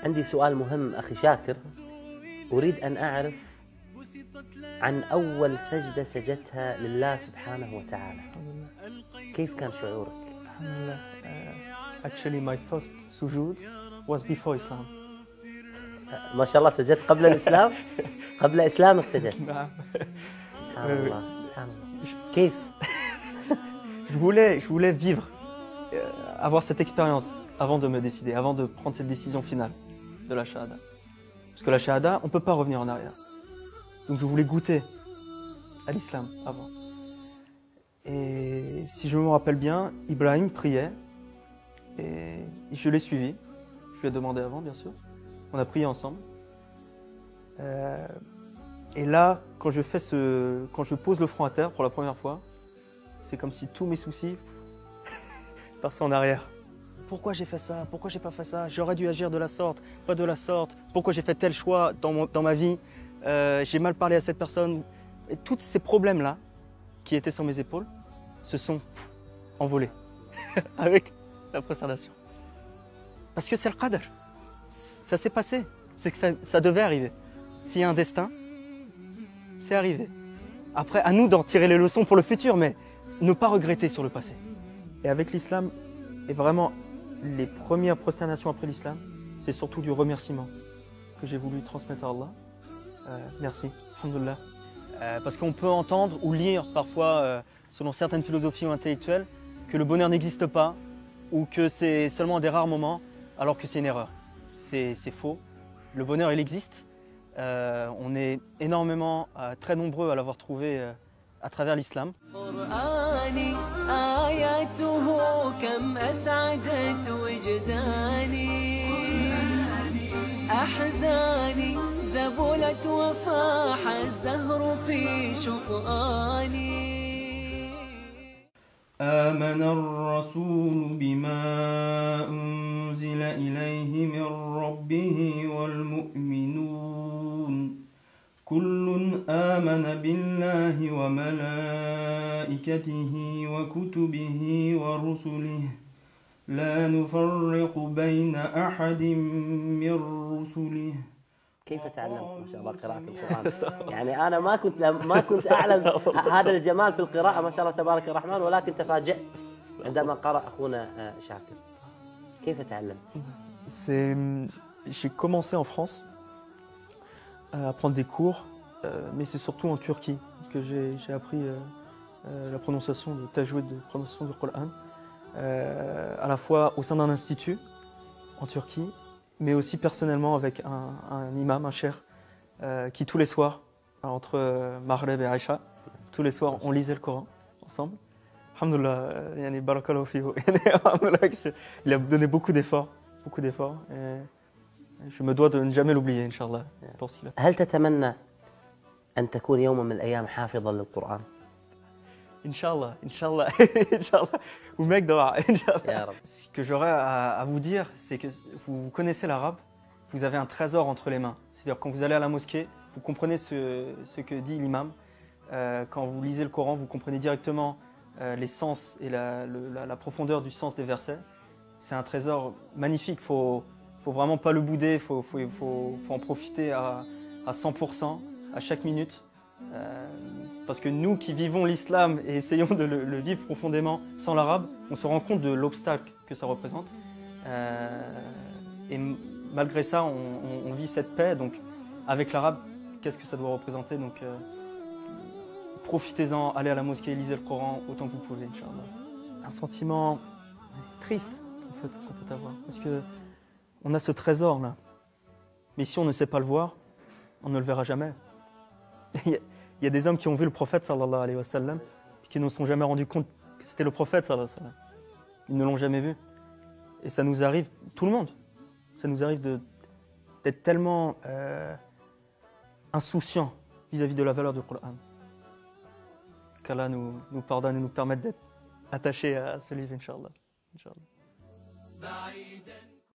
عندي سؤال مهم أخي شاكر، أريد أن أعرف عن أول سجدة سجدتها لله سبحانه وتعالى. كيف كان شعورك؟ Actually, my first sujood was before Islam. ما شاء الله سجدت قبل الإسلام؟ قبل إسلامك سجدت؟ نعم. سبحان الله سبحان الله. كيف؟ Je voulais vivre, avoir cette expérience avant de me décider, avant de prendre cette décision finale de la shahada. Parce que la shahada, on ne peut pas revenir en arrière. Donc je voulais goûter à l'islam avant. Et si je me rappelle bien, Ibrahim priait et je l'ai suivi. Je lui ai demandé avant, bien sûr. On a prié ensemble. Et là, quand je pose le front à terre pour la première fois, c'est comme si tous mes soucis passaient en arrière. Pourquoi j'ai fait ça? Pourquoi j'ai pas fait ça? J'aurais dû agir de la sorte, pas de la sorte. Pourquoi j'ai fait tel choix dans ma vie? J'ai mal parlé à cette personne. Et tous ces problèmes-là, qui étaient sur mes épaules, se sont envolés avec la prosternation. Parce que c'est le qadr. Ça s'est passé. C'est que ça devait arriver. S'il y a un destin, c'est arrivé. Après, à nous d'en tirer les leçons pour le futur, mais ne pas regretter sur le passé. Et avec l'islam, et vraiment les premières prosternations après l'islam, c'est surtout du remerciement que j'ai voulu transmettre à Allah. Merci, alhamdoulilah. Parce qu'on peut entendre ou lire parfois, selon certaines philosophies ou intellectuelles, que le bonheur n'existe pas ou que c'est seulement des rares moments, alors que c'est une erreur. C'est faux. Le bonheur, il existe. On est énormément, très nombreux à l'avoir trouvé à travers l'islam. آمن الرسول بما أنزل إليه من ربه والمؤمنون كل آمن بالله وملائكته وكتبه ورسله لا نفرق بين أحد من رسله. كيف تعلمت ما شاء الله قراءة القرآن؟ يعني أنا ما كنت أعلم هذا الجمال في القراءة ما شاء الله تبارك الرحمن، ولكن تفاجأت عندما قرأ أخونا شاكر. كيف تعلمت؟ J'ai commencé en France à prendre des cours, mais c'est surtout en Turquie que j'ai appris la prononciation, le tajwid de prononciation du Coran, à la fois au sein d'un institut en Turquie, mais aussi personnellement avec un imam, un cheikh, qui tous les soirs, entre Maghreb et Aïcha, tous les soirs on lisait le Coran ensemble. Alhamdoulilah, yani barakallahu fihu. Il a donné beaucoup d'efforts, et je me dois de ne jamais l'oublier, Inch'Allah. هل تتمنى أن تكون يوما من الأيام حافظا للقرآن؟ Inch'Allah, Inch'Allah, Inch'Allah. Ou mec dehors, Inch'Allah. Ce que j'aurais à vous dire, c'est que vous connaissez l'arabe, vous avez un trésor entre les mains. C'est-à-dire quand vous allez à la mosquée, vous comprenez ce que dit l'imam. Quand vous lisez le Coran, vous comprenez directement les sens et la profondeur du sens des versets. C'est un trésor magnifique, faut vraiment pas le bouder, faut en profiter à 100%, à chaque minute. Parce que nous qui vivons l'islam et essayons de le vivre profondément sans l'arabe, on se rend compte de l'obstacle que ça représente. Et malgré ça, on vit cette paix. Donc avec l'arabe, qu'est-ce que ça doit représenter? Donc profitez-en, allez à la mosquée, lisez le Coran autant que vous pouvez, Inch'Allah. Un sentiment triste qu'on peut avoir, parce que on a ce trésor là, mais si on ne sait pas le voir, on ne le verra jamais. Il y a des hommes qui ont vu le prophète sallallahu alayhi wa sallam et qui ne se sont jamais rendus compte que c'était le prophète sallallahu alayhi wa sallam. Ils ne l'ont jamais vu. Et ça nous arrive, tout le monde, ça nous arrive d'être tellement insouciants vis-à-vis de la valeur du Coran. Qu'Allah nous pardonne et nous permette d'être attachés à ce livre, Inch'Allah. Inch'Allah.